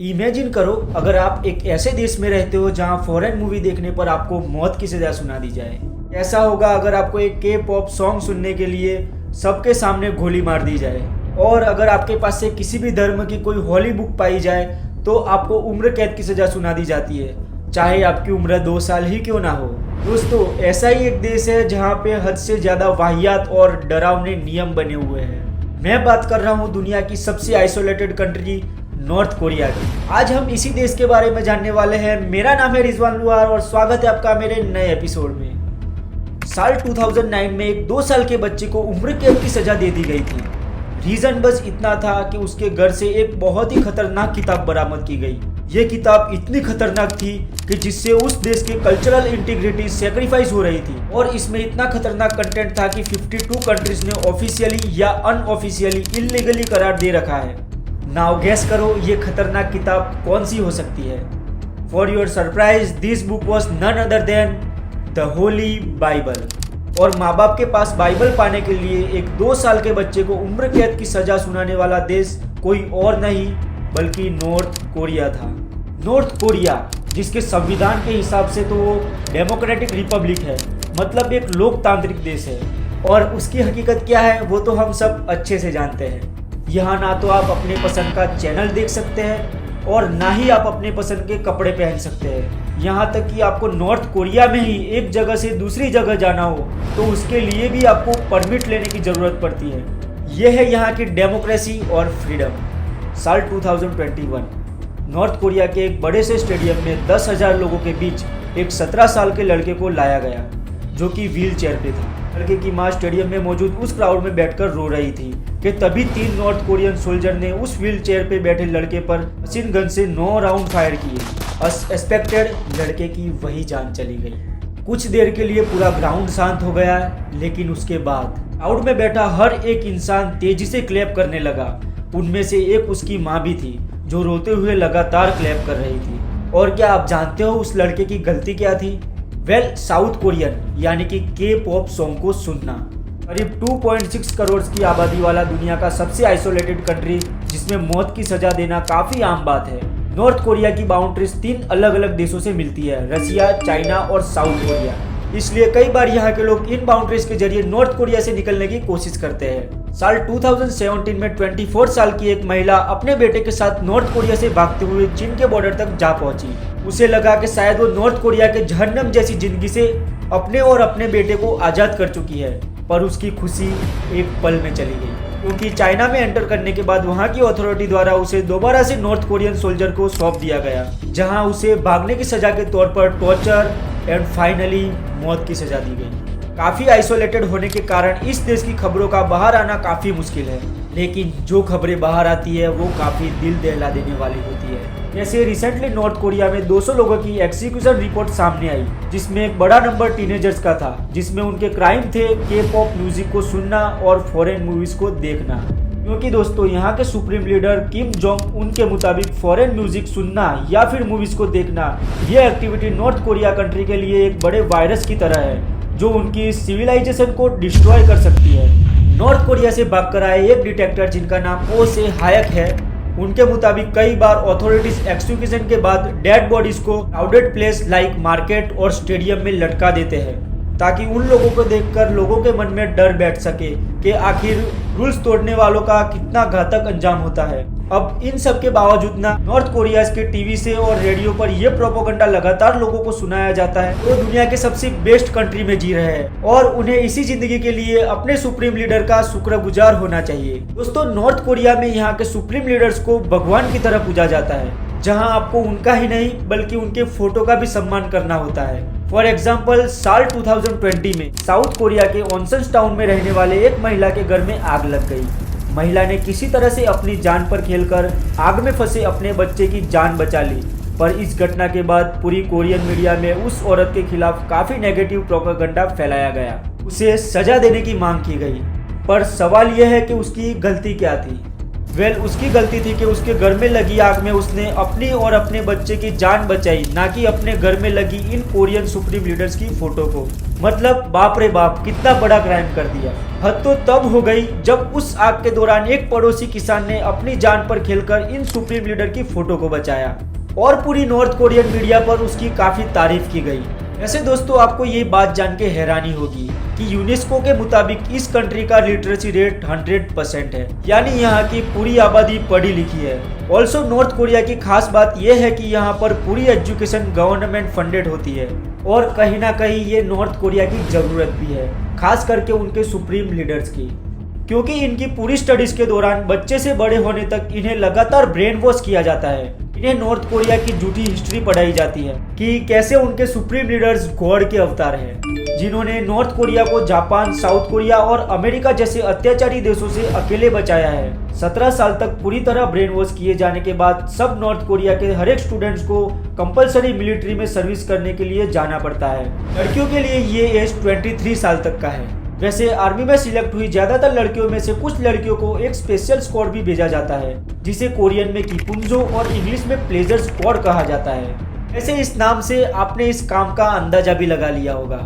Imagine करो अगर आप एक ऐसे देश में रहते हो जहां फॉरेन मूवी देखने पर आपको मौत की सजा सुना दी जाए। कैसा होगा अगर आपको एक के पॉप सॉन्ग सुनने के लिए सबके सामने गोली मार दी जाए, और अगर आपके पास से किसी भी धर्म की कोई होली बुक पाई जाए तो आपको उम्र कैद की सजा सुना दी जाती है, चाहे आपकी उम्र 2 साल ही क्यों ना हो। दोस्तों, ऐसा ही एक देश है जहाँ पे हद से ज्यादा वाहियात और डरावने नियम बने हुए हैं। मैं बात कर रहा हूँ दुनिया की सबसे आइसोलेटेड कंट्री नॉर्थ कोरिया की। आज हम इसी देश के बारे में जानने वाले हैं। मेरा नाम है रिजवान लुहार और स्वागत है आपका मेरे नए एपिसोड में। साल 2009 में एक 2 साल के बच्चे को उम्र कैद की सजा दे दी गई थी। रीजन बस इतना था कि उसके घर से एक बहुत ही खतरनाक किताब बरामद की गई। ये किताब इतनी खतरनाक थी कि जिससे उस देश के कल्चरल इंटीग्रिटी सेक्रीफाइस हो रही थी, और इसमें इतना खतरनाक कंटेंट था कि 52 कंट्रीज ने ऑफिशियली या अनऑफिशियली इलीगली करार दे रखा है। नाउ गेस करो ये खतरनाक किताब कौन सी हो सकती है। For your surprise, this book was none other than the holy Bible. और माँ बाप के पास बाइबल पाने के लिए एक 2 साल के बच्चे को उम्र कैद की सजा सुनाने वाला देश कोई और नहीं बल्कि नॉर्थ कोरिया था। नॉर्थ कोरिया, जिसके संविधान के हिसाब से तो वो डेमोक्रेटिक रिपब्लिक है, मतलब एक लोकतांत्रिक देश है, और उसकी हकीकत क्या है वो तो हम सब अच्छे से जानते हैं। यहाँ ना तो आप अपने पसंद का चैनल देख सकते हैं और ना ही आप अपने पसंद के कपड़े पहन सकते हैं। यहाँ तक कि आपको नॉर्थ कोरिया में ही एक जगह से दूसरी जगह जाना हो तो उसके लिए भी आपको परमिट लेने की ज़रूरत पड़ती है। यह है यहाँ की डेमोक्रेसी और फ्रीडम। साल 2021 नॉर्थ कोरिया के एक बड़े से स्टेडियम में 10,000 लोगों के बीच एक 17 साल के लड़के को लाया गया जो कि व्हील चेयर पे था। लड़के की माँ स्टेडियम में मौजूद उस क्राउड में बैठकर रो रही थी कि तभी 3 नॉर्थ कोरियन सोल्जर ने उस व्हील चेयर पे बैठे लड़के पर मशीन गन से 9 राउंड फायर किए। अस एक्सपेक्टेड लड़के की वही जान चली गई। कुछ देर के लिए पूरा ग्राउंड शांत हो गया, लेकिन उसके बाद क्राउड में बैठा हर एक इंसान तेजी से क्लैप करने लगा। उनमें से एक उसकी माँ भी थी जो रोते हुए लगातार क्लैप कर रही थी। और क्या आप जानते हो उस लड़के की गलती क्या थी? साउथ कोरियन यानी कि के पॉप सॉन्ग को सुनना। करीब 2.6 करोड़ की आबादी वाला दुनिया का सबसे आइसोलेटेड कंट्री जिसमें मौत की सजा देना काफी आम बात है। नॉर्थ कोरिया की बाउंड्रीज 3 अलग अलग देशों से मिलती है, रसिया, चाइना और साउथ कोरिया। इसलिए कई बार यहाँ के लोग इन बाउंड्रीज के जरिए नॉर्थ कोरिया से निकलने की कोशिश करते हैं। साल 2017 में 24 साल की एक महिला अपने बेटे के साथ नॉर्थ कोरिया से भागते हुए चीन के बॉर्डर तक जा पहुंची। उसे लगा कि शायद वो नॉर्थ कोरिया के जहन्नम जैसी जिंदगी से अपने और अपने बेटे को आजाद कर चुकी है, पर उसकी खुशी एक पल में चली गई, क्योंकि चाइना में एंटर करने के बाद वहां की अथॉरिटी द्वारा उसे दोबारा से नॉर्थ कोरियन सोल्जर को सौंप दिया गया, जहां उसे भागने की सजा के तौर पर टॉर्चर एंड फाइनली मौत की सजा दी गई। काफी आइसोलेटेड होने के कारण इस देश की खबरों का बाहर आना काफी मुश्किल है, लेकिन जो खबरें बाहर आती है वो काफी दिल दहला देने वाली होती है। जैसे रिसेंटली नॉर्थ कोरिया में 200 लोगों की एग्जीक्यूशन रिपोर्ट सामने आई, जिसमें एक बड़ा नंबर टीनेजर्स का था, जिसमें उनके क्राइम थे के पॉप म्यूजिक को सुनना और फॉरेन मूवीज को देखना। क्योंकि दोस्तों, यहाँ के supreme leader Kim Jong Un के मुताबिक फॉरेन म्यूजिक सुनना या फिर मूवीज को देखना, ये एक्टिविटी नॉर्थ कोरिया कंट्री के लिए एक बड़े वायरस की तरह है जो उनकी सिविलाइजेशन को डिस्ट्रॉय कर सकती है। नॉर्थ कोरिया से भागकर आए एक डिटेक्टर जिनका नाम ओ से हायक है, उनके मुताबिक कई बार अथॉरिटीज एक्सक्यूशन के बाद डेड बॉडीज को क्राउडेड प्लेस लाइक मार्केट और स्टेडियम में लटका देते हैं, ताकि उन लोगों को देखकर लोगों के मन में डर बैठ सके कि आखिर रूल्स तोड़ने वालों का कितना घातक अंजाम होता है। अब इन सब के बावजूद ना नॉर्थ कोरिया के टीवी से और रेडियो पर यह प्रोपोगंडा लगातार लोगों को सुनाया जाता है वो दुनिया के सबसे बेस्ट कंट्री में जी रहे हैं, और उन्हें इसी जिंदगी के लिए अपने सुप्रीम लीडर का शुक्रगुजार होना चाहिए। दोस्तों, नॉर्थ कोरिया में यहाँ के सुप्रीम लीडर्स को भगवान की तरह पूजा जाता है, जहाँ आपको उनका ही नहीं बल्कि उनके फोटो का भी सम्मान करना होता है। फॉर एग्जाम्पल, साल 2020 में साउथ कोरिया के ओनसन टाउन में रहने वाले एक महिला के घर में आग लग गई। महिला ने किसी तरह से अपनी जान पर खेलकर आग में फंसे अपने बच्चे की जान बचा ली, पर इस घटना के बाद पूरी कोरियन मीडिया में उस औरत के खिलाफ काफी नेगेटिव प्रोपेगेंडा फैलाया गया। उसे सजा देने की मांग की गई, पर सवाल यह है कि उसकी गलती क्या थी। वेल उसकी गलती थी कि उसके घर में लगी आग में उसने अपनी और अपने बच्चे की जान बचाई, ना कि अपने घर में लगी इन कोरियन सुप्रीम लीडर्स की फोटो को। मतलब बाप रे बाप, कितना बड़ा क्राइम कर दिया। हद तो तब हो गई जब उस आग के दौरान एक पड़ोसी किसान ने अपनी जान पर खेलकर इन सुप्रीम लीडर की फोटो को बचाया और पूरी नॉर्थ कोरियन मीडिया पर उसकी काफी तारीफ की गई। वैसे दोस्तों, आपको ये बात जान के हैरानी होगी कि यूनेस्को के मुताबिक इस कंट्री का लिटरेसी रेट 100% है, यानी यहाँ की पूरी आबादी पढ़ी लिखी है। ऑल्सो नॉर्थ कोरिया की खास बात यह है कि यहाँ पर पूरी एजुकेशन गवर्नमेंट फंडेड होती है और कहीं ना कहीं ये नॉर्थ कोरिया की जरूरत भी है, खास करके उनके सुप्रीम लीडर्स की, क्योंकि इनकी पूरी स्टडीज के दौरान बच्चे से बड़े होने तक इन्हें लगातार ब्रेन वॉश किया जाता है। इन्हें नॉर्थ कोरिया की झूठी हिस्ट्री पढ़ाई जाती है कि कैसे उनके सुप्रीम लीडर्स गॉड के अवतार हैं, जिन्होंने नॉर्थ कोरिया को जापान, साउथ कोरिया और अमेरिका जैसे अत्याचारी देशों से अकेले बचाया है। 17 साल तक पूरी तरह ब्रेन वॉश किए जाने के बाद सब नॉर्थ कोरिया के हर एक स्टूडेंट्स को कंपलसरी मिलिट्री में सर्विस करने के लिए जाना पड़ता है। लड़कियों के लिए ये एज 23 साल तक का है। वैसे आर्मी में सिलेक्ट हुई ज्यादातर लड़कियों में से कुछ लड़कियों को एक स्पेशल स्क्वाड भी भेजा जाता है, जिसे कोरियन में किपुंजो और इंग्लिश में प्लेजर स्क्वाड कहा जाता है। वैसे इस नाम से आपने इस काम का अंदाजा भी लगा लिया होगा,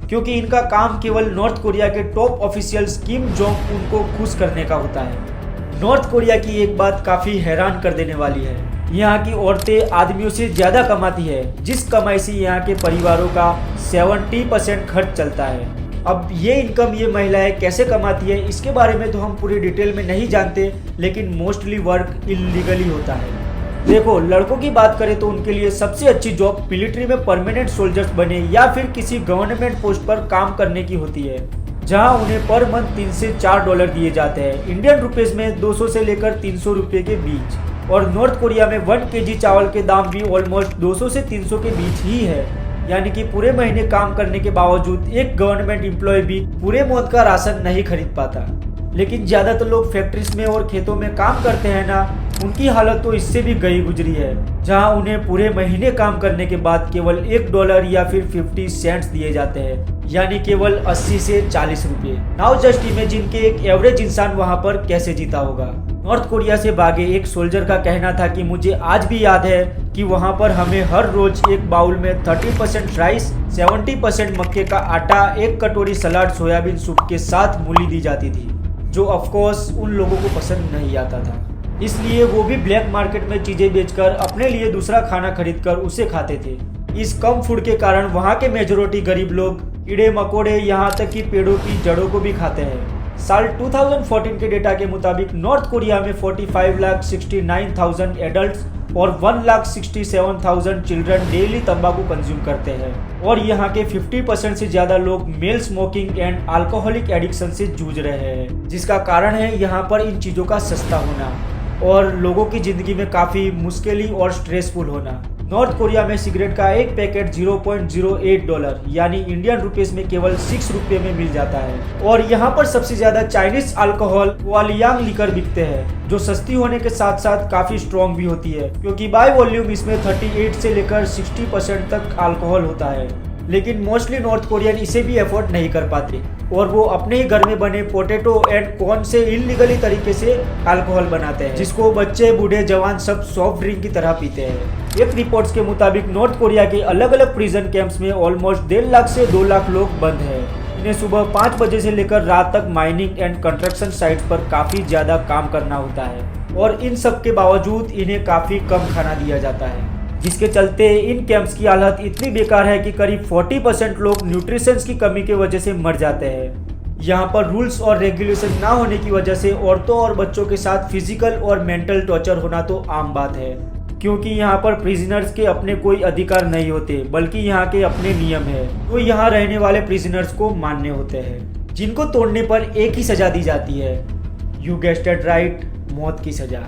क्योंकि इनका काम केवल नॉर्थ कोरिया के top officials Kim Jong Un को खुश करने का होता है। नॉर्थ कोरिया की एक बात काफी हैरान कर देने वाली है, यहाँ की औरतें आदमियों से ज्यादा कमाती है, जिस कमाई से यहाँ के परिवारों का 70% खर्च चलता है। अब ये इनकम ये महिलाएं कैसे कमाती है, इसके बारे में तो हम पूरी डिटेल में नहीं जानते, लेकिन मोस्टली वर्क इलीगली होता है। देखो, लड़कों की बात करें तो उनके लिए सबसे अच्छी जॉब मिलिट्री में परमानेंट सोल्जर्स बने या फिर किसी गवर्नमेंट पोस्ट पर काम करने की होती है, जहां उन्हें पर मंथ 3 से $4 दिए जाते हैं, इंडियन रुपीज में 200 से लेकर 300 रुपये के बीच। और नॉर्थ कोरिया में 1 kg चावल के दाम भी ऑलमोस्ट 200 से 300 के बीच ही है, यानी कि पूरे महीने काम करने के बावजूद एक गवर्नमेंट एम्प्लॉय भी पूरे मौत का राशन नहीं खरीद पाता। लेकिन ज्यादातर लोग फैक्ट्रीज में और खेतों में काम करते हैं ना, उनकी हालत तो इससे भी गई गुजरी है, जहां उन्हें पूरे महीने काम करने के बाद केवल $1 या फिर 50 सेंट्स दिए जाते हैं, यानी केवल 80 से 40 रुपये। नाउ जस्ट इमेजिन के एक एवरेज इंसान वहां पर कैसे जीता होगा। नॉर्थ कोरिया से भागे एक सोल्जर का कहना था कि मुझे आज भी याद है कि वहां पर हमें हर रोज एक बाउल में 30% राइस, 70% मक्के का आटा, एक कटोरी सलाद सोयाबीन सूप के साथ मूली दी जाती थी, जो ऑफकोर्स उन लोगों को पसंद नहीं आता था। इसलिए वो भी ब्लैक मार्केट में चीजें बेचकर अपने लिए दूसरा खाना खरीदकर उसे खाते थे। इस कम फूड के कारण वहाँ के मेजोरिटी गरीब लोग कीड़े मकोड़े, यहाँ तक कि पेड़ों की जड़ों को भी खाते हैं। साल 2014 के डेटा के मुताबिक नॉर्थ कोरिया में 45,69,000 एडल्ट्स और 1,67,000 चिल्ड्रन डेली तंबाकू कंज्यूम करते हैं, और यहाँ के 50% से ज्यादा लोग male smoking and alcoholic addiction से जूझ रहे हैं, जिसका कारण है यहाँ पर इन चीजों का सस्ता होना और लोगों की जिंदगी में काफी मुश्किल और स्ट्रेसफुल होना। नॉर्थ कोरिया में सिगरेट का एक पैकेट $0.08 यानी इंडियन रुपीस में केवल 6 रुपये में मिल जाता है। और यहाँ पर सबसे ज्यादा चाइनीज अल्कोहल वालियांग लिकर बिकते हैं, जो सस्ती होने के साथ साथ काफी स्ट्रॉन्ग भी होती है, क्योंकि बाय वॉल्यूम इसमें 38 से लेकर 60% तक अल्कोहल होता है। लेकिन मोस्टली नॉर्थ कोरियन इसे भी अफोर्ड नहीं कर पाते और वो अपने ही घर में बने पोटैटो एंड कॉर्न से इलीगली तरीके से अल्कोहल बनाते हैं, जिसको बच्चे बूढ़े जवान सब सॉफ्ट ड्रिंक की तरह पीते हैं। एक रिपोर्ट्स के मुताबिक नॉर्थ कोरिया के अलग अलग प्रिजन कैंप्स में ऑलमोस्ट 1.5 लाख से 2 लाख लोग बंद हैं। इन्हें सुबह 5 बजे से लेकर रात तक माइनिंग एंड कंस्ट्रक्शन साइट्स पर काफी ज्यादा काम करना होता है, और इन सब के बावजूद इन्हें काफी कम खाना दिया जाता है, जिसके चलते इन कैंप्स की हालत इतनी बेकार है कि करीब 40% लोग न्यूट्रिशन की कमी की वजह से मर जाते हैं। यहाँ पर रूल्स और रेगुलेशन ना होने की वजह से औरतों और बच्चों के साथ फिजिकल और मेंटल टॉर्चर होना तो आम बात है, क्योंकि यहाँ पर प्रिजनर्स के अपने कोई अधिकार नहीं होते, बल्कि यहाँ के अपने नियम है, तो यहाँ रहने वाले प्रिजनर्स को मानने होते हैं, जिनको तोड़ने पर एक ही सजा दी जाती है, यू गेस्ड इट राइट, मौत की सजा।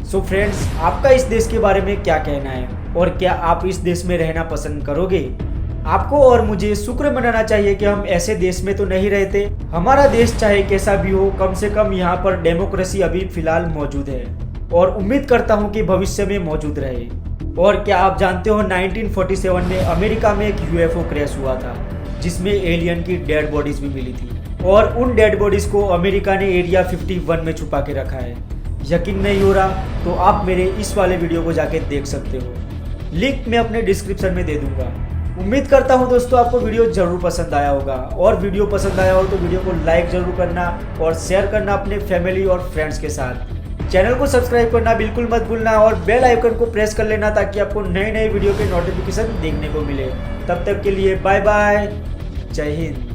सो फ्रेंड्स, आपका इस देश के बारे में क्या कहना है, और क्या आप इस देश में रहना पसंद करोगे? आपको और मुझे शुक्र मनाना चाहिए कि हम ऐसे देश में तो नहीं रहते। हमारा देश चाहे कैसा भी हो, कम से कम यहाँ पर डेमोक्रेसी अभी फिलहाल मौजूद है, और उम्मीद करता हूँ कि भविष्य में मौजूद रहे। और क्या आप जानते हो 1947 में अमेरिका में एक UFO क्रैश हुआ था, जिसमें एलियन की डेड बॉडीज भी मिली थी, और उन डेड बॉडीज को अमेरिका ने एरिया 51 में छुपा के रखा है। यकीन नहीं हो रहा तो आप मेरे इस वाले वीडियो को जाके देख सकते हो, लिंक मैं अपने डिस्क्रिप्शन में दे दूंगा। उम्मीद करता हूँ दोस्तों आपको वीडियो जरूर पसंद आया होगा, और वीडियो पसंद आया हो तो वीडियो को लाइक जरूर करना और शेयर करना अपने फैमिली और फ्रेंड्स के साथ। चैनल को सब्सक्राइब करना बिल्कुल मत भूलना और बेल आइकन को प्रेस कर लेना ताकि आपको नए नए वीडियो के नोटिफिकेशन देखने को मिले। तब तक के लिए बाय बाय, जय हिंद।